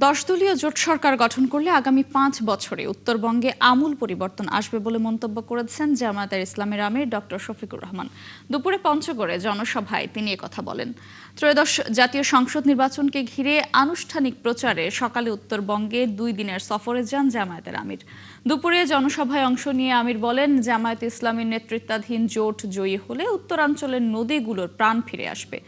10 দলীয় জোট সরকার গঠন করলে আগামী 5 বছরে উত্তরবঙ্গে আমূল পরিবর্তন আসবে বলে মন্তব্য করেছেন জামায়াতে ইসলামীর আমির ডক্টর শফিকুর রহমান। দুপুরে পঞ্চগড়ে জনসভায় তিনি কথা বলেন। ত্রয়োদশ জাতীয় সংসদ নির্বাচনকে ঘিরে আনুষ্ঠানিক প্রচারে সকালে উত্তরবঙ্গে 2 দিনের সফরে যান জামায়াতের আমির। দুপুরে জনসভায় অংশ নিয়ে আমির বলেন, জামায়াতে ইসলামীর নেতৃত্বাধীন জোট জয়ী হলে উত্তরাঞ্চলের নদীগুলোর প্রাণ ফিরে আসবে।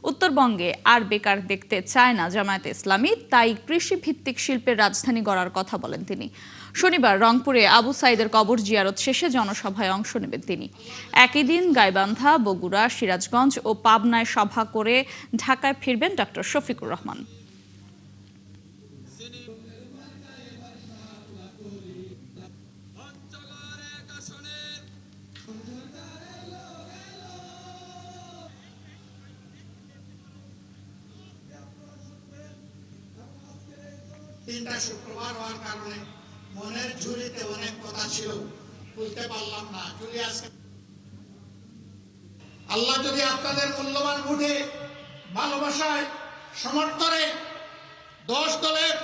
উত্তরবঙ্গে আর বেকার দেখতে চায় না জামায়াতে ইসলামী, তাই কৃষিভিত্তিক শিল্পের রাজধানী গড়ার কথা বলেন তিনি। শনিবার রংপুরে আবু সাইদের কবর জিয়ারত শেষে জনসভায় অংশ নেবেন তিনি। একই দিন গাইবান্ধা, বগুড়া, সিরাজগঞ্জ ও পাবনায় সভা করে ঢাকায় ফিরবেন ডক্টর শফিকুর রহমান। তিনটা শুক্রবার হওয়ার কারণে মনের ঝুলিতে অনেক কথা ছিল, বলতে পারলাম না। যদি আজকে আল্লাহ যদি আপনাদের মূল্যবান ভোটে, ভালোবাসায়, সমর্থনে 10 দলের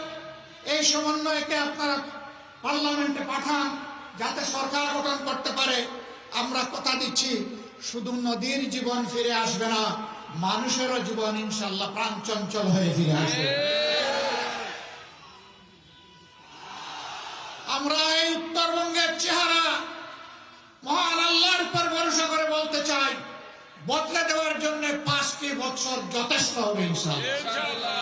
এই সমন্বয়কে আপনারা পার্লামেন্টে পাঠান, যাতে সরকার গঠন করতে পারে, আমরা কথা দিচ্ছি শুধু নদীর জীবন ফিরে আসবে না, মানুষেরও জীবন ইনশাআল্লাহ প্রাণচঞ্চল হয়ে ফিরে আসবে। আমরা এই উত্তরবঙ্গের চেহারা মহান আল্লাহর উপর ভরসা করে বলতে চাই, বদলে দেওয়ার জন্য 5টি বছর যথেষ্ট হবে ইনশাআল্লাহ।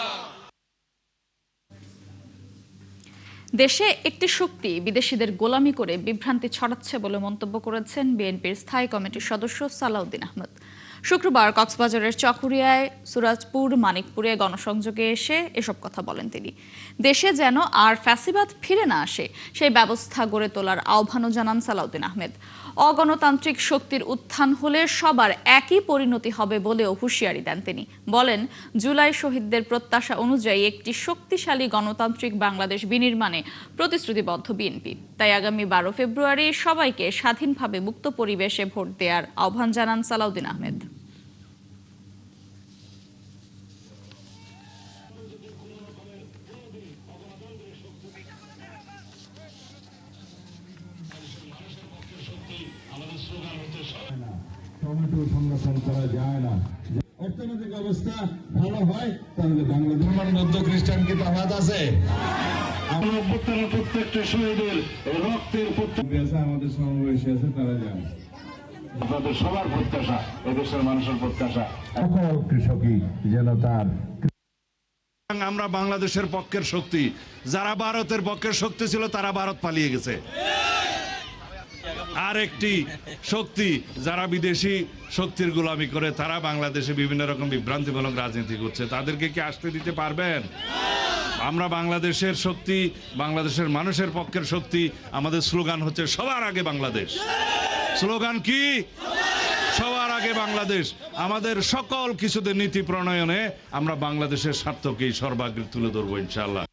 দেশে একটি শক্তি বিদেশিদের গোলামি করে বিভ্রান্তি ছড়াচ্ছে বলে মন্তব্য করেছেন বিএনপির স্থায়ী কমিটির সদস্য সালাউদ্দিন আহমেদ। শুক্রবার কক্সবাজারের চকরিয়ায়, সুরাজপুর, মানিকপুরে গণসংযোগে এসে এসব কথা বলেন তিনি। দেশে যেন আর ফ্যাসিবাদ ফিরে না আসে সেই ব্যবস্থা গড়ে তোলার আহ্বানও জানান সালাউদ্দিন আহমেদ। অগণতান্ত্রিক শক্তির উত্থান হলে সবার একই পরিণতি হবে বলেও হুঁশিয়ারি দেন তিনি। বলেন, জুলাই শহীদদের প্রত্যাশা অনুযায়ী একটি শক্তিশালী গণতান্ত্রিক বাংলাদেশ বিনির্মাণে প্রতিশ্রুতিবদ্ধ বিএনপি। তাই আগামী 12 ফেব্রুয়ারি সবাইকে স্বাধীনভাবে মুক্ত পরিবেশে ভোট দেওয়ার আহ্বান জানান সালাউদ্দিন আহমেদ। টমেটো সংরক্ষণ করা যায় না। অর্থনৈতিক অবস্থা ভালো হয় তাহলে বাংলাদেশের মধ্য খ্রিস্টান কি তফাৎ আছে? প্রত্যেকটা শহীদের রক্তের প্রত্যেক আমাদের সমাবেশে আছে, তারা জানে। আপনাদের সবার প্রত্যাশা, এদেশের মানুষের প্রত্যাশা, সকল কৃষকই যেন তার। আমরা বাংলাদেশের পক্ষের শক্তি, যারা ভারতের পক্ষের শক্তি ছিল তারা ভারত পালিয়ে গেছে। আর একটি শক্তি যারা বিদেশি শক্তির গোলামি করে, তারা বাংলাদেশে বিভিন্ন রকম বিভ্রান্তিমূলক রাজনীতি করছে। তাদেরকে কি আসতে দিতে পারবেন? আমরা বাংলাদেশের শক্তি, বাংলাদেশের মানুষের পক্ষের শক্তি। আমাদের স্লোগান হচ্ছে সবার আগে বাংলাদেশ। স্লোগান কি? সবার আগে বাংলাদেশ। আমাদের সকল কিছুতে নীতি প্রণয়নে আমরা বাংলাদেশের স্বার্থকেই সর্বাগ্রে তুলে ধরবো ইনশাআল্লাহ।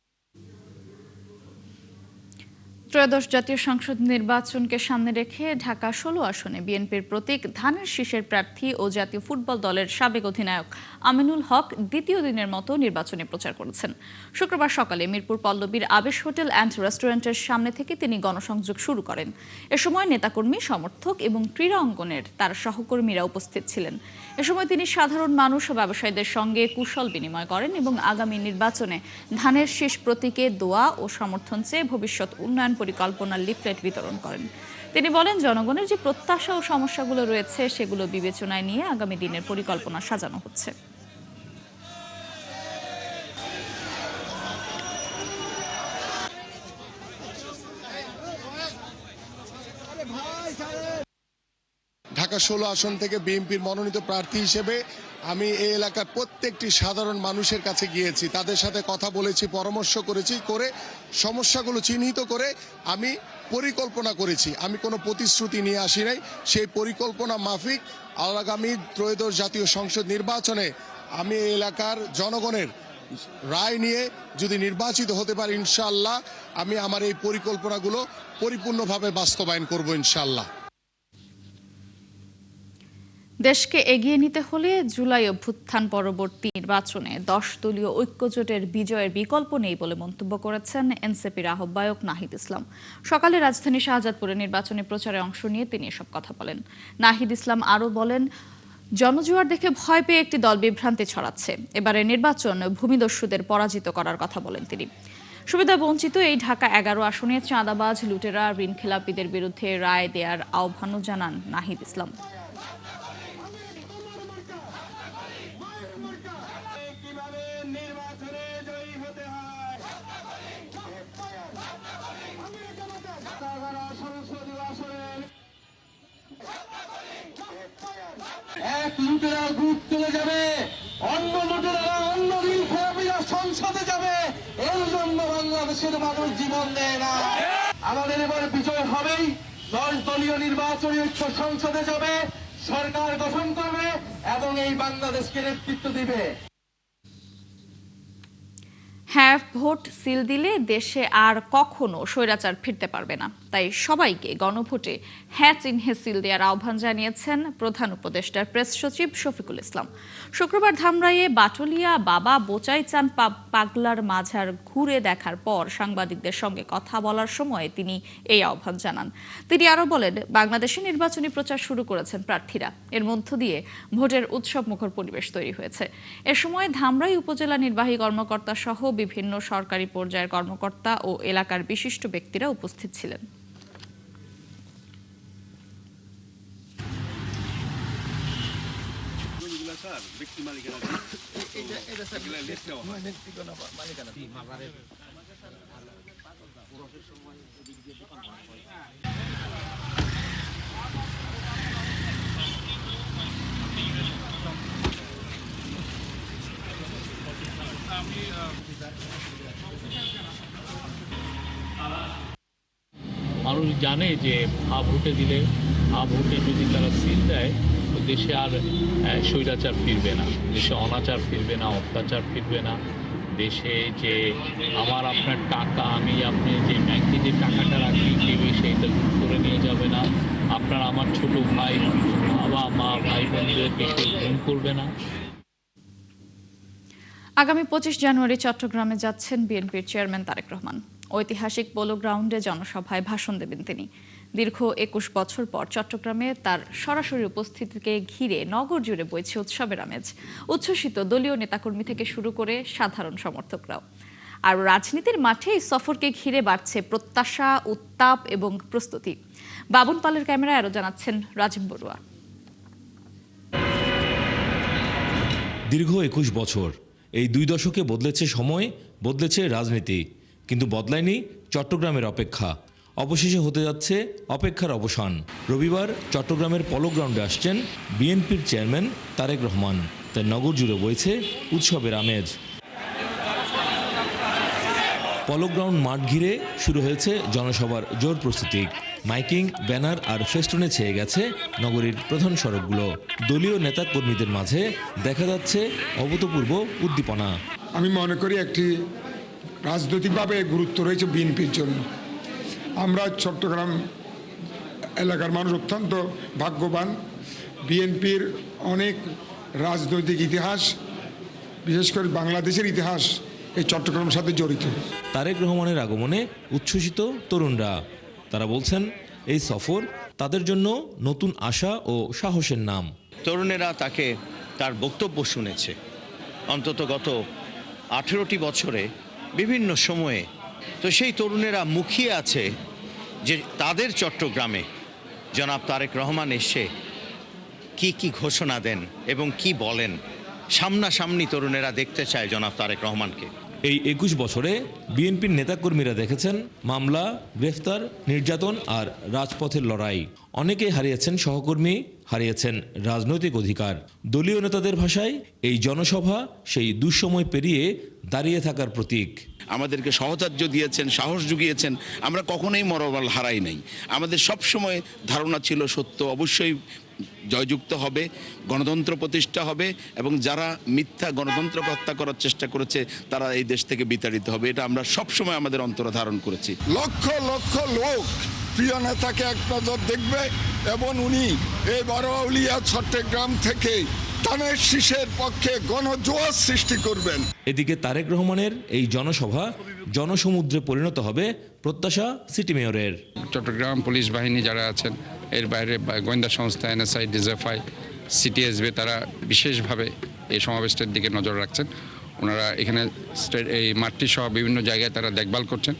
ত্রয়োদশ জাতীয় সংসদ নির্বাচনকে সামনে রেখে ঢাকা 16 আসনে বিএনপির প্রতীক ধানের শীষের প্রার্থী ও জাতীয় ফুটবল দলের সাবেক অধিনায়ক আমিনুল হক দ্বিতীয় দিনের মতো নির্বাচনী প্রচার করেছেন। শুক্রবার সকালে মিরপুর পল্লবীর আবেশ হোটেল অ্যান্ড রেস্টুরেন্টের সামনে থেকে তিনি গণসংযোগ শুরু করেন। এ সময় নেতাকর্মী, সমর্থক এবং ক্রীড়া অঙ্গনের তার সহকর্মীরা উপস্থিত ছিলেন। এ সময় তিনি সাধারণ মানুষ ও ব্যবসায়ীদের সঙ্গে কুশল বিনিময় করেন এবং আগামী নির্বাচনে ধানের শীষ প্রতীকে দোয়া ও সমর্থন চেয়ে ভবিষ্যৎ উন্নয়ন পরিকল্পনার লিফলেট বিতরণ করেন। তিনি বলেন, জনগণের যে প্রত্যাশা ও সমস্যাগুলো রয়েছে সেগুলো বিবেচনায় নিয়ে আগামী দিনের পরিকল্পনা সাজানো হচ্ছে। ঢাকা 16 আসন থেকে বিএনপির মনোনীত প্রার্থী হিসেবে আমি এই এলাকার প্রত্যেকটি সাধারণ মানুষের কাছে গিয়েছি, তাদের সাথে কথা বলেছি, পরামর্শ করেছি, করে সমস্যাগুলো চিহ্নিত করে আমি পরিকল্পনা করেছি। আমি কোনো প্রতিশ্রুতি নিয়ে আসি নাই। সেই পরিকল্পনা মাফিক আগামী ত্রয়োদশ জাতীয় সংসদ নির্বাচনে আমি এই এলাকার জনগণের রায় নিয়ে যদি নির্বাচিত হতে পারি, ইনশাআল্লাহ আমি আমার এই পরিপূর্ণভাবে বাস্তবায়ন করব ইনশাআল্লাহ। দেশকে এগিয়ে নিতে হলে জুলাই অভ্যুত্থান পরবর্তী নির্বাচনে 10 দলীয় ঐক্যজোটের বিজয়ের বিকল্প নেই বলে মন্তব্য করেছেন এনসিপির আহ্বায়ক নাহিদ ইসলাম। সকালে রাজধানী শাহজাদপুরে নির্বাচনী প্রচারে অংশ নিয়ে তিনি এসব কথা বলেন। নাহিদ ইসলাম আরও বলেন, জনজোয়ার দেখে ভয় পেয়ে একটি দল বিভ্রান্তি ছড়াচ্ছে। এবারে নির্বাচন ভূমিদস্যুদের পরাজিত করার কথা বলেন তিনি। সুবিধা বঞ্চিত এই ঢাকা 11 আসনে চাঁদাবাজ, লুটেরা, ঋণখেলাপিদের বিরুদ্ধে রায় দেওয়ার আহ্বানও জানান নাহিদ ইসলাম। এক লুটেরা গ্রুপ চলে যাবে, অন্য লুটেরা অন্য ঋণখেলাপিরা সংসদে যাবে। এর জন্য বাংলাদেশের মানুষ জীবন দেয় না। আমাদের এবার বিজয় হবেই। 10 দলীয় নির্বাচনী ঐক্য সংসদে যাবে, সরকার গঠন করবে এবং এই বাংলাদেশকে নেতৃত্ব দিবে। হ্যাঁ ভোট সিল দিলে দেশে আর কখনো স্বৈরাচার ফিরতে পারবে না। তাই সবাইকে গণভোটে হ্যাঁ চিহ্নে সিল দেওয়ার আহ্বান জানিয়েছেন প্রধান উপদেষ্টার প্রেস সচিব শফিকুল ইসলাম। শুক্রবার ধামরাইয়ে বাটুলিয়া বাবা বোচাই চান পাগলার মাঝার ঘুরে দেখার পর সাংবাদিকদের সঙ্গে কথা বলার সময় তিনি এই আহ্বান জানান। তিনি আরও বলেন, বাংলাদেশে নির্বাচনী প্রচার শুরু করেছেন প্রার্থীরা। এর মধ্য দিয়ে ভোটের উৎসব মুখর পরিবেশ তৈরি হয়েছে। এ সময় ধামরাই উপজেলা নির্বাহী কর্মকর্তা সহ বিভিন্ন সরকারি পর্যায়ের কর্মকর্তা ও এলাকার বিশিষ্ট ব্যক্তিরা উপস্থিত ছিলেন। মানুষ জানে যে ভোটে দিলে ভোটে যদি তারা সিল দেয় তো দেশে আর স্বৈরাচার ফিরবে না, দেশে অনাচার ফিরবে না, অত্যাচার ফিরবে না। দেশে যে আমার আপনার টাকা, আমি আপনি যে ব্যাংকে যে টাকাটা রাখি কেউ সেইটা লুট করে নিয়ে যাবে না। আপনার আমার ছোট ভাই, বাবা মা, ভাই বোনদেরকে কেউ গুম করবে না। আগামী 25 জানুয়ারি চট্টগ্রামে যাচ্ছেন বিএনপির চেয়ারম্যান তারেক রহমান। ঐতিহাসিক পোলো গ্রাউন্ডে জনসভায় ভাষণ দেবেন তিনি। দীর্ঘ 21 বছর পর চট্টগ্রামে তার সরাসরি উপস্থিতিকে ঘিরে নগর জুড়ে বইছে উৎসবের আমেজ। উচ্ছ্বসিত দলীয় নেতাকর্মী থেকে শুরু করে সাধারণ সমর্থকরাও। আর রাজনীতির মাঠে এই সফরকে ঘিরে বাড়ছে প্রত্যাশা, উত্তাপ এবং প্রস্তুতি। বাবুন পালের ক্যামেরায় আরও জানাচ্ছেন রাজীব বড়ুয়া। দীর্ঘ 21 বছর, এই 2 দশকে বদলেছে সময়, বদলেছে রাজনীতি, কিন্তু বদলায়নি চট্টগ্রামের অপেক্ষা। অবশেষে হতে যাচ্ছে অপেক্ষার অবসান। রবিবার চট্টগ্রামের পলো গ্রাউন্ডে আসছেন বিএনপির চেয়ারম্যান তারেক রহমান। তাই নগর জুড়ে বইছে উৎসবের আমেজ। পলো গ্রাউন্ড মাঠ ঘিরে শুরু হয়েছে জনসভার জোর প্রস্তুতি। মাইকিং, ব্যানার আর ফেস্টুনে ছেয়ে গেছে নগরীর প্রধান সড়কগুলো। দলীয় নেতা কর্মীদের মাঝে দেখা যাচ্ছে অভূতপূর্ব উদ্দীপনা। আমি মনে করি একটি রাজনৈতিকভাবে গুরুত্ব রয়েছে বিএনপির জন্য। আমরা চট্টগ্রাম এলাকার মানুষ অত্যন্ত ভাগ্যবান। বিএনপির অনেক রাজনৈতিক ইতিহাস, বিশেষ করে বাংলাদেশের ইতিহাস এই চট্টগ্রামের সাথে জড়িত। তারেক রহমানের আগমনে উচ্ছ্বসিত তরুণরা। তারা বলছেন, এই সফর তাদের জন্য নতুন আশা ও সাহসের নাম। তরুণেরা তাকে তার বক্তব্য শুনেছে অন্তত গত 18টি বছরে বিভিন্ন সময়ে। তো সেই তরুণেরা মুখিয়ে আছে যে তাদের চট্টগ্রামে জনাব তারেক রহমান এসে কি ঘোষণা দেন এবং কি বলেন। সামনাসামনি তরুণেরা দেখতে চায় জনাব তারেক রহমানকে। এই 21 বছরে বিএনপির নেতাকর্মীরা দেখেছেন মামলা, গ্রেফতার, নির্যাতন আর রাজপথের লড়াই। অনেকে হারিয়েছেন সহকর্মী, হারিয়েছেন রাজনৈতিক অধিকার। দলীয় নেতাদের ভাষায় এই জনসভা সেই দুঃসময় পেরিয়ে দাঁড়িয়ে থাকার প্রতীক। আমাদেরকে সহচর্য দিয়েছেন, সাহস জুগিয়েছেন। আমরা কখনোই মনোবল হারাই নাই। আমাদের সবসময় ধারণা ছিল সত্য অবশ্যই জয়যুক্ত হবে, গণতন্ত্র প্রতিষ্ঠা হবে এবং যারা মিথ্যা গণতন্ত্রকে হত্যা করার চেষ্টা করেছে তারা এই দেশ থেকে বিতাড়িত হবে। এটা আমরা সবসময় আমাদের অন্তরে ধারণ করেছি। লক্ষ লক্ষ লোক প্রিয় নেতাকে এক নজর দেখবে এবং উনি এই বড়আউলিয়া চট্টগ্রাম থেকে ধানের শীষের পক্ষে গণজোয়ার সৃষ্টি করবেন। এদিকে তারেক রহমানের এই জনসভা জনসমুদ্রে পরিণত হবে প্রত্যাশা সিটি মেয়রের। চট্টগ্রাম পুলিশ বাহিনী যারা আছেন, এর বাইরে গোয়েন্দা সংস্থা NSI, ডিজিএফআই, সিটিএসবি, তারা বিশেষভাবে এই সমাবেশটার দিকে নজর রাখছেন। ওনারা এখানে এই মাঠটি সহ বিভিন্ন জায়গায় তারা দেখভাল করছেন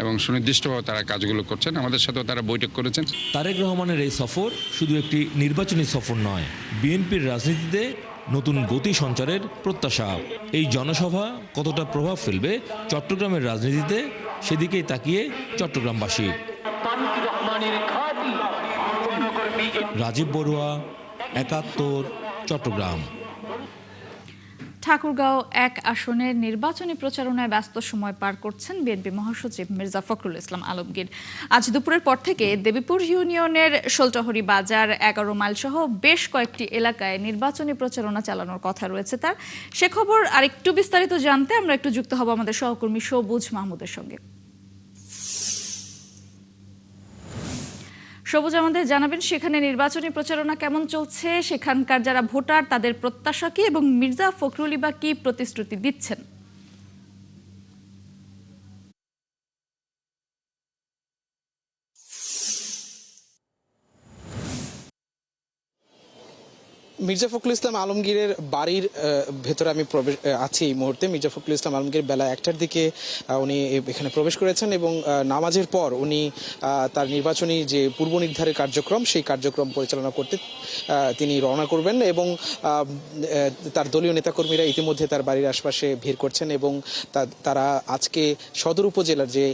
এবং সুনির্দিষ্টভাবে তারা কাজগুলো করছেন। আমাদের সাথেও তারা বৈঠক করেছেন। তারেক রহমানের এই সফর শুধু একটি নির্বাচনী সফর নয়, বিএনপির রাজনীতিতে নতুন গতি সঞ্চারের প্রত্যাশা। এই জনসভা কতটা প্রভাব ফেলবে চট্টগ্রামের রাজনীতিতে, সেদিকেই তাকিয়ে চট্টগ্রামবাসী। রাজীব বড়ুয়া, ৭১, চট্টগ্রাম। ঠাকুরগাঁও ১ আসনের নির্বাচনী প্রচারণায় ব্যস্ত সময় পার করছেন বিএনপি মহাসচিব মির্জা ফখরুল ইসলাম আলমগীর। আজ দুপুরের পর থেকে দেবীপুর ইউনিয়নের শোলটহরি বাজার, ১১ মাইল সহ বেশ কয়েকটি এলাকায় নির্বাচনী প্রচারণা চালানোর কথা রয়েছে তার। সে খবর আর একটু বিস্তারিত জানতে আমরা একটু যুক্ত হব আমাদের সহকর্মী সবুজ মাহমুদের সঙ্গে। সবুজ, আমাদের জানাবেন সেখানে নির্বাচনী প্রচারণা কেমন চলছে, সেখানকার যারা ভোটার তাদের প্রত্যাশা কি, এবং মির্জা ফখরুল বা কি প্রতিশ্রুতি দিচ্ছেন? মির্জা ফখরুল ইসলাম আলমগীরের বাড়ির ভেতরে আমি আছি এই মুহূর্তে। মির্জা ফখরুল ইসলাম আলমগীর বেলা ১টার দিকে উনি এখানে প্রবেশ করেছেন এবং নামাজের পর উনি তার নির্বাচনী যে পূর্ব নির্ধারিত কার্যক্রম, সেই কার্যক্রম পরিচালনা করতে তিনি রওনা করবেন এবং তার দলীয় নেতাকর্মীরা ইতিমধ্যে তার বাড়ির আশপাশে ভিড় করছেন এবং তারা আজকে সদর উপজেলার যে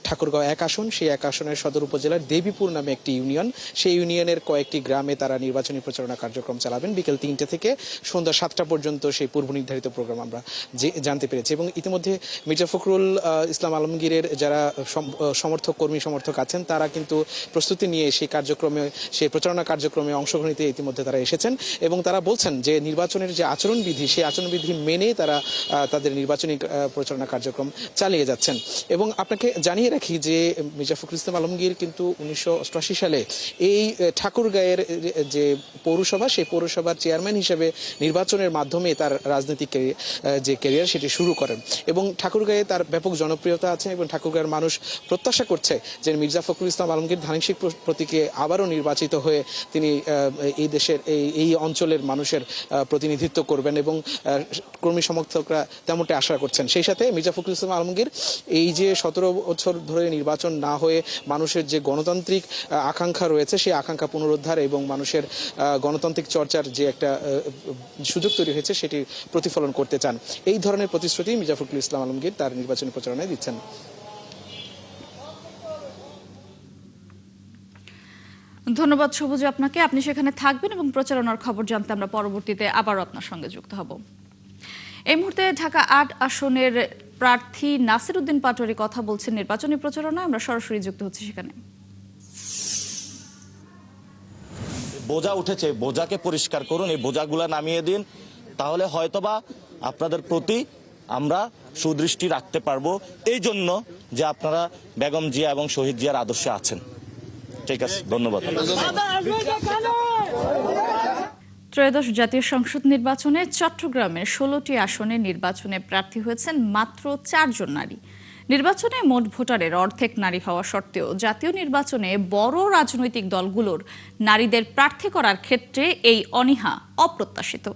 ঠাকুরগাঁও ১ আসন, সেই ১ আসনের সদর উপজেলার দেবীপুর নামে একটি ইউনিয়ন, সেই ইউনিয়নের কয়েকটি গ্রামে তারা নির্বাচনী প্রচারণা কার্যক্রম চালাবেন। বিকেল ৩টে থেকে সন্ধ্যা ৭টা পর্যন্ত সেই পূর্ব নির্ধারিত প্রোগ্রাম আমরা জানতে পেরেছি এবং ইতিমধ্যে মির্জা ফখরুল ইসলাম আলমগীরের যারা কর্মী সমর্থক আছেন তারা কিন্তু প্রস্তুতি নিয়ে সেই কার্যক্রমে, সেই প্রচারণা কার্যক্রমে অংশগ্রহণ নিতে ইতিমধ্যে তারা এসেছেন এবং তারা বলছেন যে নির্বাচনের যে আচরণবিধি, সেই আচরণবিধি মেনে তারা তাদের নির্বাচনী প্রচারণা কার্যক্রম চালিয়ে যাচ্ছেন। এবং আপনাকে জানিয়ে রাখি যে মির্জা ফখরুল ইসলাম আলমগীর কিন্তু ১৯৮৮ সালে এই ঠাকুরগাঁয়ের যে পৌরসভা, সেই পৌরসভার চেয়ারম্যান হিসেবে নির্বাচনের মাধ্যমে তার রাজনৈতিক যে ক্যারিয়ার সেটি শুরু করেন এবং ঠাকুরগাঁয়ে তার ব্যাপক জনপ্রিয়তা আছে এবং ঠাকুরগাঁয়ের মানুষ প্রত্যাশা করছে যে মির্জা ফখরুল ইসলাম আলমগীর ধানের শীষ প্রতীকে আবারও নির্বাচিত হয়ে তিনি এই দেশের এই অঞ্চলের মানুষের প্রতিনিধিত্ব করবেন এবং কর্মী সমর্থকরা তেমনটা আশা করছেন। সেই সাথে মির্জা ফখরুল ইসলাম আলমগীর এই যে ১৭ বছর ধরে নির্বাচন না হয়ে মানুষের যে গণতান্ত্রিক আকাঙ্ক্ষা রয়েছে, সেই আকাঙ্ক্ষা পুনরুদ্ধার এবং মানুষের গণতান্ত্রিক চর্চার যে একটা সুযোগ তৈরি হয়েছে সেটি প্রতিফলন করতে চান। এই ধরনের প্রতিশ্রুতি মির্জা ফখরুল ইসলাম আলমগীর তার নির্বাচনী প্রচারণায় দিচ্ছেন। ধন্যবাদ সবুজ আপনাকে, আপনি সেখানে থাকবেন এবং প্রচারণার খবর জানতে আমরা পরবর্তীতে আবার আপনার সঙ্গে যুক্ত হব। এই মুহূর্তে ঢাকা ৮ আসনের প্রার্থী নাসির উদ্দিন পাটোয়ারি কথা বলছেন নির্বাচনী প্রচারণায়, আমরা সরাসরি যুক্ত হচ্ছি সেখানে। বোঝা উঠেছে, বোঝাকে পরিষ্কার করুন, এই বোঝাগুলা নামিয়ে দিন, তাহলে হয়তোবা আপনাদের প্রতি আমরা সুদৃষ্টি রাখতে পারবো, এই জন্য যে আপনারা বেগম জিয়া এবং শহীদ জিয়ার আদর্শে আছেন। ঠিক আছে, ধন্যবাদ। ত্রয়োদশ জাতীয় সংসদ নির্বাচনে চট্টগ্রামের ১৬টি আসনে নির্বাচনে প্রার্থী হয়েছেন মাত্র ৪ জন নারী। নির্বাচনে মোট ভোটারের অর্ধেক নারী হওয়া সত্ত্বেও জাতীয় নির্বাচনে বড় রাজনৈতিক দলগুলোর নারীদের প্রার্থী করার ক্ষেত্রে এই অনীহা অপ্রত্যাশিত।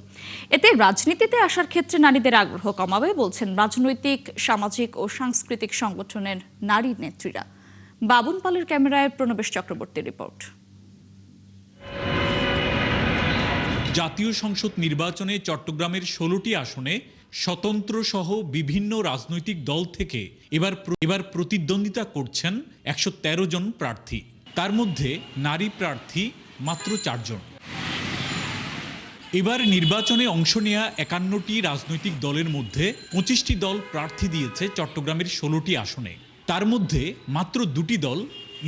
এতে রাজনীতিতে আসার ক্ষেত্রে নারীদের আগ্রহ কমাবে বলছেন রাজনৈতিক, সামাজিক ও সাংস্কৃতিক সংগঠনের নারী নেত্রীরা। বাবুন পালের ক্যামেরায় প্রণবেশ চক্রবর্তীর রিপোর্ট। জাতীয় সংসদ নির্বাচনে চট্টগ্রামের ১৬টি আসনে স্বতন্ত্র সহ বিভিন্ন রাজনৈতিক দল থেকে এবার প্রতিদ্বন্দ্বিতা করছেন ১১৩ জন প্রার্থী। তার মধ্যে নারী প্রার্থী মাত্র ৪ জন। এবার নির্বাচনে অংশ নেওয়া ৫১টি রাজনৈতিক দলের মধ্যে ২৫টি দল প্রার্থী দিয়েছে চট্টগ্রামের ১৬টি আসনে। তার মধ্যে মাত্র ২টি দল,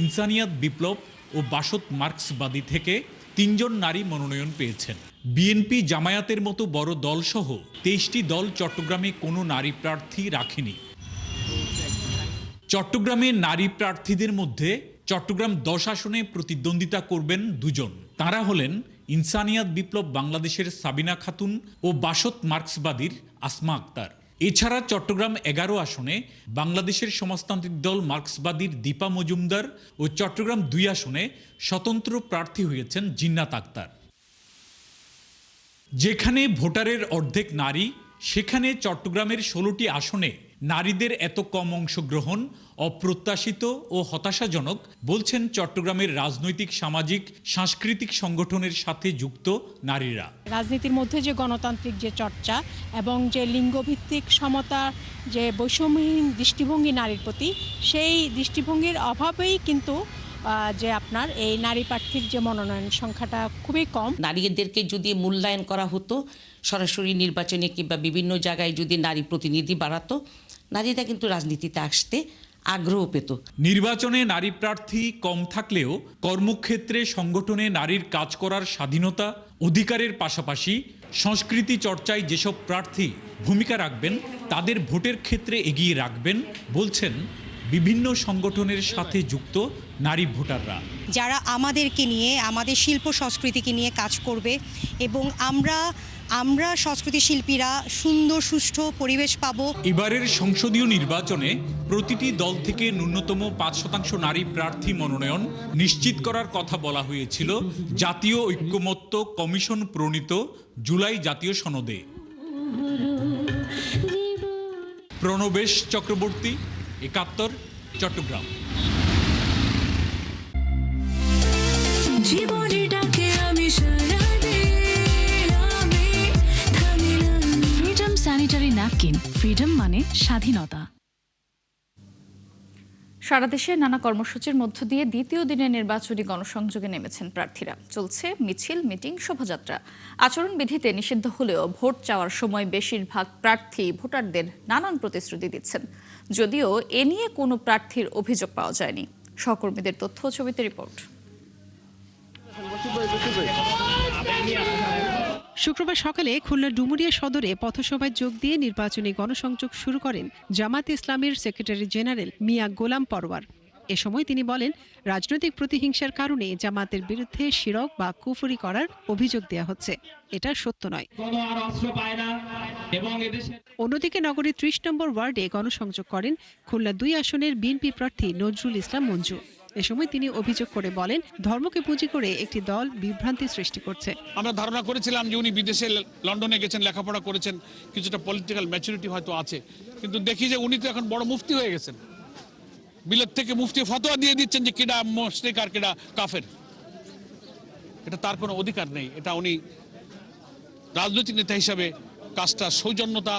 ইনসানিয়াত বিপ্লব ও বাসদ মার্ক্সবাদী থেকে ৩ জন নারী মনোনয়ন পেয়েছেন। বিএনপি, জামায়াতের মতো বড় দলসহ ২৩টি দল চট্টগ্রামে কোনো নারী প্রার্থী রাখেনি। চট্টগ্রামে নারী প্রার্থীদের মধ্যে চট্টগ্রাম 10 আসনে প্রতিদ্বন্দ্বিতা করবেন দুজন। তারা হলেন ইনসানিয়াত বিপ্লব বাংলাদেশের সাবিনা খাতুন ও বাসত মার্ক্সবাদীর আসমা আক্তার। এছাড়া চট্টগ্রাম 11 আসনে বাংলাদেশের সমাজতান্ত্রিক দল মার্ক্সবাদীর দীপা মজুমদার ও চট্টগ্রাম 2 আসনে স্বতন্ত্র প্রার্থী হয়েছেন জিন্নাত আক্তার। যেখানে ভোটারের অর্ধেক নারী, সেখানে চট্টগ্রামের 16টি আসনে নারীদের এত কম অংশগ্রহণ অপ্রত্যাশিত ও হতাশাজনক বলছেন চট্টগ্রামের রাজনৈতিক, সামাজিক, সাংস্কৃতিক সংগঠনের সাথে যুক্ত নারীরা। রাজনীতির মধ্যে যে গণতান্ত্রিক যে চর্চা এবং যে লিঙ্গভিত্তিক সমতা, যে বৈষম্যহীন দৃষ্টিভঙ্গি নারীর প্রতি, সেই দৃষ্টিভঙ্গির অভাবেই কিন্তু যে আপনার এই নারী প্রার্থীর যে মনোনয়ন সংখ্যাটা খুবই কম। নারীদেরকে যদি মূল্যায়ন করা হতো, সরাসরি নির্বাচনে কিংবা বিভিন্ন জায়গায় যদি নারী প্রতিনিধি বাড়াতো, নারীরা কিন্তু রাজনীতিতে আসতে আগ্রহ পেত। নির্বাচনে নারী প্রার্থী কম থাকলেও কর্মক্ষেত্রে সংগঠনে নারীর কাজ করার স্বাধীনতা, অধিকারের পাশাপাশি সংস্কৃতি চর্চায় যেসব প্রার্থী ভূমিকা রাখবেন তাদের ভোটের ক্ষেত্রে এগিয়ে রাখবেন বলছেন বিভিন্ন সংগঠনের সাথে যুক্ত নারী ভোটাররা। যারা আমাদেরকে নিয়ে, আমাদের শিল্প সংস্কৃতিকে নিয়ে কাজ করবে এবং আমরা সংস্কৃতি শিল্পীরা সুন্দর সুষ্ঠু পরিবেশ পাবো। এবারের সংসদীয় নির্বাচনে প্রতিটি দল থেকে ন্যূনতম 5% নারী প্রার্থী মনোনয়ন নিশ্চিত করার কথা বলা হয়েছিল জাতীয় ঐক্যমত্য কমিশন প্রণীত জুলাই জাতীয় সনদে। Pranabesh Chakraborty, 71, Chattogram. Freedom sanitary napkin, freedom মানে স্বাধীনতা। সারা দেশে নানা কর্মসূচির মধ্য দিয়ে দ্বিতীয় দিনে নির্বাচনী গণসংযোগে নেমেছেন প্রার্থীরা। চলছে মিছিল, মিটিং, শোভাযাত্রা। আচরণবিধিতে নিষিদ্ধ হলেও ভোট চাওয়ার সময় বেশিরভাগ প্রার্থী ভোটারদের নানান প্রতিশ্রুতি দিচ্ছেন, যদিও এ নিয়ে কোনো প্রার্থীর অভিযোগ পাওয়া যায়নি। সহকর্মীদের তথ্য ও ছবিতে রিপোর্ট। শুক্রবার সকালে খুলনা ডুমুরিয়া সদরে পথসভায় যোগ দিয়ে নির্বাচনী গণসংযোগ শুরু করেন জামায়াতে ইসলামীর সেক্রেটারি জেনারেল মিয়া গোলাম পরওয়ার। এ সময় তিনি বলেন, রাজনৈতিক প্রতিহিংসার কারণে জামায়াতের বিরুদ্ধে শিরক বা কুফরি করার অভিযোগ দেওয়া হচ্ছে, এটা সত্য নয়। অন্যদিকে নগরীর 30 নম্বর ওয়ার্ডে গণসংযোগ করেন খুলনা 2 আসনের বিএনপি প্রার্থী নজরুল ইসলাম মঞ্জু। এ সময় তিনি অভিযোগ করে বলেন, ধর্মকে পুঁজি করে একটি দল বিভ্রান্তি সৃষ্টি করছে। আমরা ধারণা করেছিলাম যে উনি বিদেশে লন্ডনে গেছেন, লেখাপড়া করেছেন, কিছুটা পলিটিক্যাল ম্যাচুরিটি হয়তো আছে, কিন্তু দেখি যে উনি তো এখন বড় মুফতি হয়ে গেছেন। বিলেত থেকে মুফতি ফতোয়া দিয়ে দিচ্ছেন যে কেডা মুশরিক আর কেডা কাফের। এটা তার কোনো অধিকার নেই। এটা উনি রাজনৈতিক নেতা হিসাবে কাজটা সৌজন্যতা,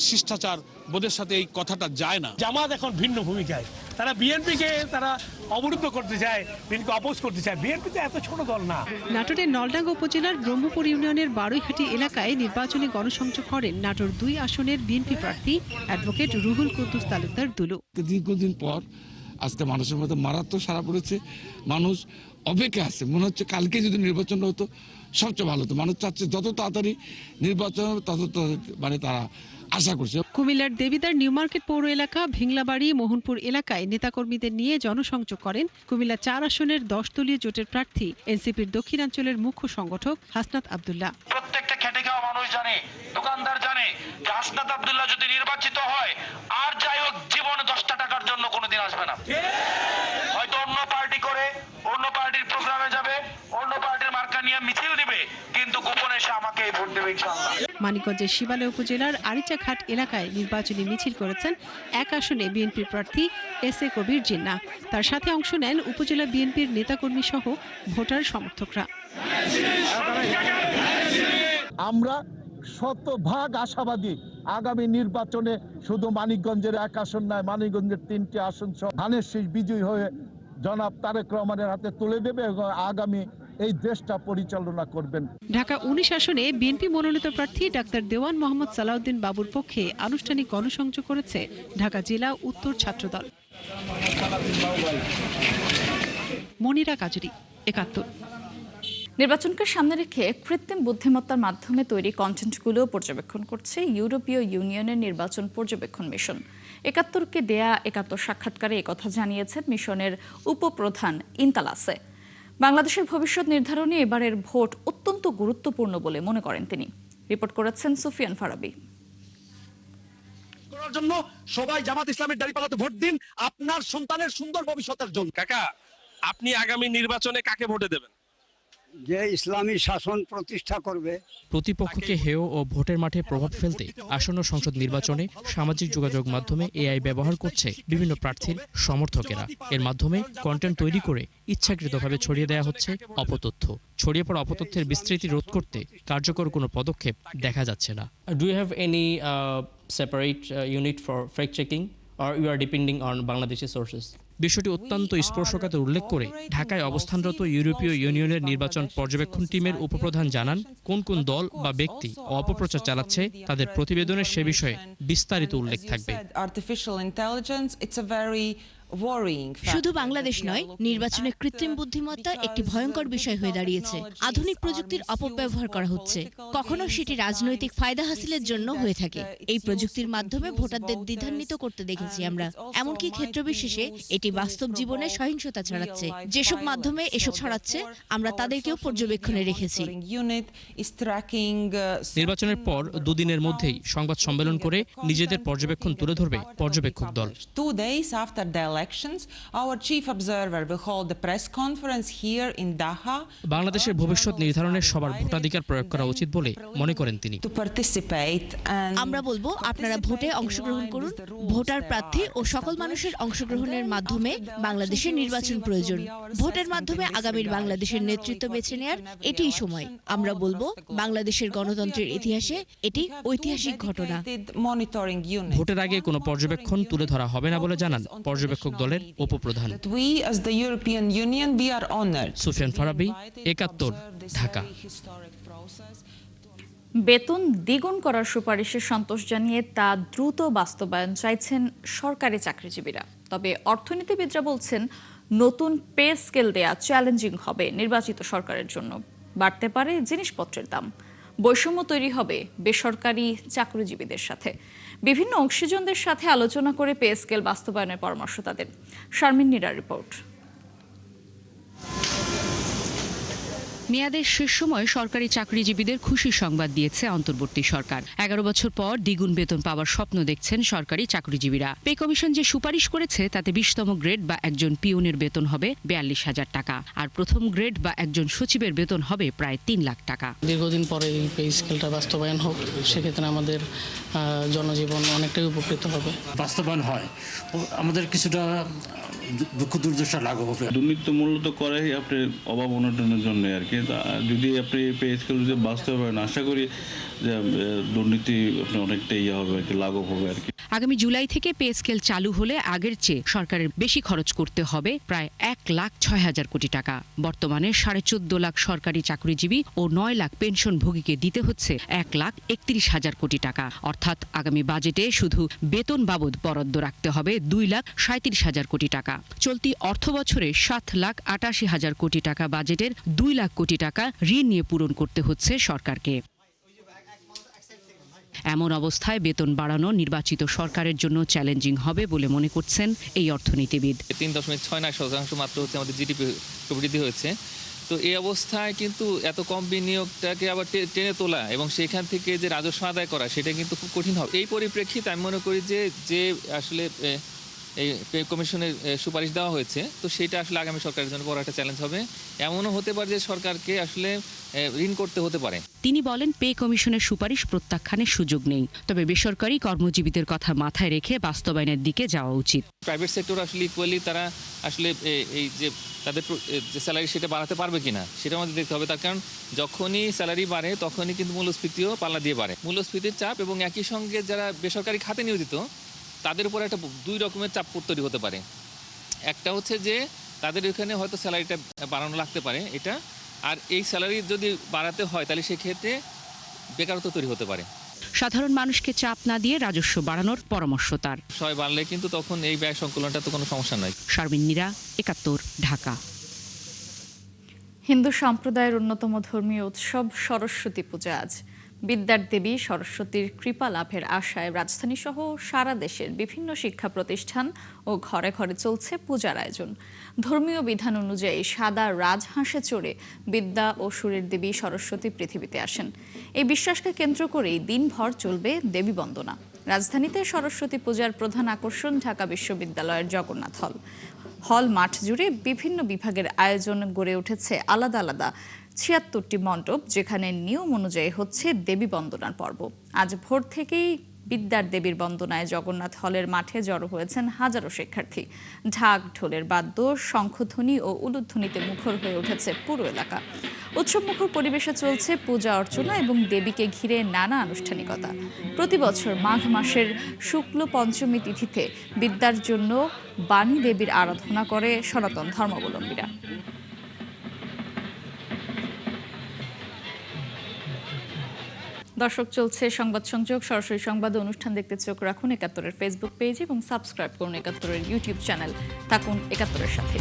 শিষ্টাচার বোধের সাথে এই কথাটা যায় না। জামাত এখন ভিন্ন ভূমিকায়, তারা বিএনপিকে তারা অবরুদ্ধ করতে চায়, বিএনপি অপোজ করতে চায়। বিএনপি তো এত ছোট দল না। নাটোরের নলডাঙ্গা উপজেলার ব্রহ্মপুর ইউনিয়নের বারৈহাটি এলাকায় নির্বাচনী গণসংযোগ করেন নাটোর 2 আসনের বিএনপি প্রার্থী অ্যাডভোকেট রুহুল কুদ্দুস তালুকদার দুলু। দীর্ঘদিন পর আজকে মানুষের মধ্যে মারাত্মক সাড়া পড়েছে। মানুষ অপেক্ষা আছে, মনে হচ্ছে কালকে যদি নির্বাচন হতো সবচেয়ে ভালো হতো। মানুষ চাচ্ছে যত তাড়াতাড়ি নির্বাচন তত মানে তারা আশা করছে। কুমিল্লার দেবিদার নিউ মার্কেট পৌর এলাকা, ভিংলাবাড়ি, মোহনপুর এলাকায় নেতাকর্মীদের নিয়ে জনসংযোগ করেন কুমিল্লা 4 আসনের 10 দলীয় জোটের প্রার্থী এনসিপির দক্ষিণাঞ্চলের মুখ্য সংগঠক হাসনাত আব্দুল্লাহ। প্রত্যেকটা খেটে খাওয়া মানুষ জানে, দোকানদার জানে যে হাসনাত আব্দুল্লাহ যদি নির্বাচিত হয় আর যাই হোক জীবনে 10টা টাকার জন্য কোনোদিন আসবে না। হয়তো অন্য পার্টি করে, অন্য পার্টির প্রোগ্রামে যাবে, অন্য পার্টির মার্কা নিয়ে মিছিল দিবে, কিন্তু গোপনে সে আমাকে ভোট দেবে ইনশাআল্লাহ। মানিকগঞ্জের শিবালয় উপজেলার আরিচাঘাট এলাকায় নির্বাচনী মিছিল করেছেন 1 আসনে বিএনপির প্রার্থী এস.এ. কবির জিন্নাহ। তার সাথে অংশ নেন উপজেলা বিএনপির নেতাকর্মী সহ ভোটার সমর্থকরা। আমরা শতভাগ আশাবাদী আগামী নির্বাচনে শুধু মানিকগঞ্জের 1 আসন নয়, মানিকগঞ্জের 3টি আসন সহ ধানের শীষ বিজয়ী হয়ে জনাব তারেক রহমানের হাতে তুলে দেবে এবং আগামী এই দেশটা পরিচালনা করবেন। ঢাকা 19 আসনে বিএনপি মনোনীত প্রার্থী ডাক্তার দেওয়ান মোহাম্মদ সালাউদ্দিন বাবুর পক্ষে আনুষ্ঠানিক গণসংযোগ করেছে ঢাকা জেলা উত্তর ছাত্রদল। মনিরা কাজুরি, 71। নির্বাচনকে সামনে রেখে কৃত্রিম বুদ্ধিমত্তার মাধ্যমে তৈরি কন্টেন্টগুলো পর্যবেক্ষণ করছে ইউরোপীয় ইউনিয়নের নির্বাচন পর্যবেক্ষণ মিশন। একাত্তরকে দেয়া ৭১ সাক্ষাৎকারে একথা জানিয়েছেন মিশনের উপপ্রধান ইনতালাসে। বাংলাদেশের ভবিষ্যৎ নির্ধারণে এবারের ভোট অত্যন্ত গুরুত্বপূর্ণ বলে মনে করেন তিনি। রিপোর্ট করেছেন সুফিয়ান ফারাবি। করার জন্য সবাই জামাত ইসলামের দাঁড়িপাল্লাতে ভোট দিন আপনার সন্তানের সুন্দর ভবিষ্যতের জন্য। কাকা, আপনি আগামী নির্বাচনে কাকে ভোটে দেবেন? যে ইসলামী শাসন প্রতিষ্ঠা করবে। প্রতিপক্ষকে হেয় ও ভোটের মাঠে প্রভাব ফেলতে আসন্ন সংসদ নির্বাচনে সামাজিক যোগাযোগ মাধ্যমে এআই ব্যবহার করছে বিভিন্ন প্রার্থীর সমর্থকেরা। এর মাধ্যমে কন্টেন্ট তৈরি করে ইচ্ছাকৃতভাবে ছড়িয়ে দেওয়া হচ্ছে অপতথ্য। ছড়িয়ে পড়া অপতথ্যের বিস্তৃতি রোধ করতে কার্যকর কোনো পদক্ষেপ দেখা যাচ্ছে না। Do you have any separate unit for fact checking or you are depending on Bangladeshi sources? বিষয়টি অত্যন্ত স্পর্শকাতর উল্লেখ করে ঢাকায় অবস্থানরত ইউরোপীয় ইউনিয়নের নির্বাচন পর্যবেক্ষণ টিমের উপপ্রধান জানান, কোন কোন দল বা ব্যক্তি অপপ্রচার চালাচ্ছে তাদের প্রতিবেদনের সে বিষয়ে বিস্তারিত উল্লেখ থাকবে। শুধু বাংলাদেশ নয়, নির্বাচনে কৃত্রিম বুদ্ধিমত্তা একটি ভয়ঙ্কর বিষয় হয়ে দাঁড়িয়েছে। আধুনিক প্রযুক্তির অপব্যবহার করা হচ্ছে, কখনো সেটি রাজনৈতিক ফায়দা হাসিলের জন্য হয়ে থাকে। এই প্রযুক্তির মাধ্যমে ভোটারদের দ্বিধান্বিত করতে দেখেছি আমরা। এমনকি ক্ষেত্রবিশেষে এটি বাস্তব জীবনে সহিংসতা ছড়াচ্ছে। যেসব মাধ্যমে এসব ছড়াচ্ছে আমরা তাদেরকেও পর্যবেক্ষণে রেখেছি। নির্বাচনের পর দুদিনের মধ্যেই সংবাদ সম্মেলন করে নিজেদের পর্যবেক্ষণ তুলে ধরবে পর্যবেক্ষক দল। বাংলাদেশের ভবিষ্যৎ নির্ধারণে সবার ভোটাধিকার প্রয়োগ করা উচিত বলে মনে করেন তিনি। আমরা বলবো, আপনারা ভোটে অংশগ্রহণ করুন। ভোটার প্রার্থী ও সকল মানুষের অংশগ্রহণের মাধ্যমে বাংলাদেশের নির্বাচন প্রয়োজন। ভোটের মাধ্যমে আগামীর বাংলাদেশের নেতৃত্ব বেছে নেয়ার এটিই সময়। আমরা বলবো, বাংলাদেশের গণতন্ত্রের ইতিহাসে এটি ঐতিহাসিক ঘটনা। ভোটের আগে কোনো পর্যবেক্ষণ তুলে ধরা হবে না বলে জানান পর্যবেক্ষক দলের উপপ্রধান। সুফিয়ান ফারাবি, ৭১, ঢাকা। বেতন দ্বিগুণ করার সুপারিশে সন্তোষ জানিয়ে তা দ্রুত বাস্তবায়ন চাইছেন সরকারি চাকরিজীবীরা। তবে অর্থনীতিবিদরা বলছেন, নতুন পে স্কেল দেয়া চ্যালেঞ্জিং হবে নির্বাচিত সরকারের জন্য। বাড়তে পারে জিনিসপত্রের দাম, বৈষম্য তৈরি হবে বেসরকারি চাকরিজীবীদের সাথে। বিভিন্ন অংশীজনদের সাথে আলোচনা করে পে স্কেল বাস্তবায়নের পরামর্শ তাদের। শারমিন নীরার রিপোর্ট। মেয়াদের শেষ সময় সরকারি চাকরিজীবীদের খুশির সংবাদ দিয়েছে অন্তর্বর্তী সরকার। ১১ বছর পর দ্বিগুণ বেতন পাওয়ার স্বপ্ন দেখছেন সরকারি চাকরিজীবীরা। পে কমিশন যে সুপারিশ করেছে তাতে ২০তম গ্রেড বা একজন পিওনের বেতন হবে ৪২,০০০ টাকা, আর প্রথম গ্রেড বা একজন সচিবের বেতন হবে প্রায় ৩ লাখ টাকা। দীর্ঘদিন পরে এই পে স্কেলটা বাস্তবায়ন হোক, সেক্ষেত্রে আমাদের জনজীবন অনেকটাই উপকৃত হবে। বাস্তবায়ন হয় আমাদের কিছুটা দুঃখ দুর্দশা লাঘব হবে। দুর্নীতি মূলত করে আপনি অভাব অনটনের জন্য আর কি। যদি আপনি পে স্কেল যদি বাস্তবায়ন, আশা করি যে দুর্নীতি আপনি অনেকটা হবে আর কি, লাঘব হবে আর কি। আগামী জুলাই থেকে পে স্কেল চালু হলে আগের চেয়ে সরকারের বেশি খরচ করতে হবে প্রায় ১,৬০,০০০ কোটি টাকা। বর্তমানে ১৪.৫ লাখ সরকারি চাকরিজীবী ও ৯ লাখ পেনশনভোগীকে দিতে হচ্ছে ১,৩১,০০০ কোটি টাকা। অর্থাৎ আগামী বাজেটে শুধু বেতন বাবদ বরাদ্দ রাখতে হবে ২,৩৭,০০০ কোটি টাকা। চলতি অর্থ বছরে ৭,৮৮,০০০ কোটি টাকা বাজেটের ২ লাখ কোটি টাকা ঋণ নিয়ে পূরণ করতে হচ্ছে সরকারকে। এমন অবস্থায় বেতন বাড়ানো নির্বাচিত সরকারের জন্য চ্যালেঞ্জিং হবে বলে মনে করছেন এই অর্থনীতিবিদ। ৩.৬৯% মাত্র হচ্ছে আমাদের জিডিপি প্রবৃদ্ধি হয়েছে। তো এই অবস্থায় কিন্তু এত কম বিনিয়োগটাকে আবার টেনে তোলা এবং সেখান থেকে যে রাজস্ব আদায় করা, সেটা কিন্তু খুব কঠিন হবে। এই পরিপ্রেক্ষিতে আমি মনে করি যে আসলে এই পে কমিশনের সুপারিশ দেওয়া হয়েছে, তো সেটা আসলে আগামী সরকারের জন্য বড় একটা চ্যালেঞ্জ হবে। এমনও হতে পারে যে সরকারকে আসলে ঋণ করতে হতে পারে। তিনি বলেন, পে কমিশনের সুপারিশ প্রত্যাখ্যানের সুযোগ নেই, তবে বেসরকারি কর্মজীবীদের কথা মাথায় রেখে বাস্তবায়নের দিকে যাওয়া উচিত। প্রাইভেট সেক্টর আসলে ইকুয়ালি তারা আসলে এই যে তাদের যে স্যালারি সেটা বাড়াতে পারবে কিনা সেটা আমাদের দেখতে হবে। তার কারণ যখনই স্যালারি বাড়ে তখনই কিন্তু মূল্যস্ফীতিও পাল্লা দিয়ে বাড়ে। মূল্যস্ফীতির চাপ এবং একই সঙ্গে যারা বেসরকারি খাতে নিয়োজিত তাদের উপর একটা ২ রকমের চাপ তৈরি হতে পারে। একটা হচ্ছে যে তাদের ওখানে হয়তো স্যালারিটা বাড়ানো লাগতে পারে এটা, আর এই স্যালারি যদি বাড়াতে হয় তাহলে সেক্ষেত্রে বেকারত্ব তৈরি হতে পারে। সাধারণ মানুষকে চাপ না দিয়ে রাজস্ব বাড়ানোর পরামর্শ তার। সবাই বাড়লে কিন্তু তখন এই ব্যয় সংকলনটা তো কোনো সমস্যা নয়। শারমিন নীরা, ৭১, ঢাকা। হিন্দু সম্প্রদায়ের অন্যতম ধর্মীয় উৎসব সরস্বতী পূজা আজ। বিদ্যার দেবী সরস্বতীর কৃপা লাভের আশায় রাজধানী সহ সারা দেশের বিভিন্ন শিক্ষা প্রতিষ্ঠান ও ঘরে ঘরে চলছে পূজার আয়োজন। ধর্মীয় বিধান অনুযায়ী সাদা রাজহাঁসে চড়ে বিদ্যা ও সুরের দেবী সরস্বতী পৃথিবীতে আসেন। এই বিশ্বাসকে কেন্দ্র করেই দিনভর চলবে দেবী বন্দনা। রাজধানীতে সরস্বতী পূজার প্রধান আকর্ষণ ঢাকা বিশ্ববিদ্যালয়ের জগন্নাথ হল মাঠ জুড়ে বিভিন্ন বিভাগের আয়োজন গড়ে উঠেছে আলাদা আলাদা ৭৬টি মণ্ডপ, যেখানে নিয়ম অনুযায়ী হচ্ছে দেবী বন্দনার পর্ব। আজ ভোর থেকেই বিদ্যার দেবীর বন্দনায় জগন্নাথ হলের মাঠে জড়ো হয়েছেন হাজারো শিক্ষার্থী। ঢাক ঢোলের বাদ্য, শঙ্খধ্বনি ও উলুধ্বনিতে মুখর হয়ে উঠেছে পুরো এলাকা। উৎসবমুখর পরিবেশে চলছে পূজা অর্চনা এবং দেবীকে ঘিরে নানা আনুষ্ঠানিকতা। প্রতি বছর মাঘ মাসের শুক্ল পঞ্চমী তিথিতে বিদ্যার জন্য বাণী দেবীর আরাধনা করে সনাতন ধর্মাবলম্বীরা। দর্শক, চলছে সংবাদ সংযোগ। সরাসরি সংবাদ অনুষ্ঠান দেখতে চোখ রাখুন ৭১-এর ফেসবুক পেজ এবং সাবস্ক্রাইব করুন ৭১-এর ইউটিউব চ্যানেল। থাকুন ৭১-এর সাথে।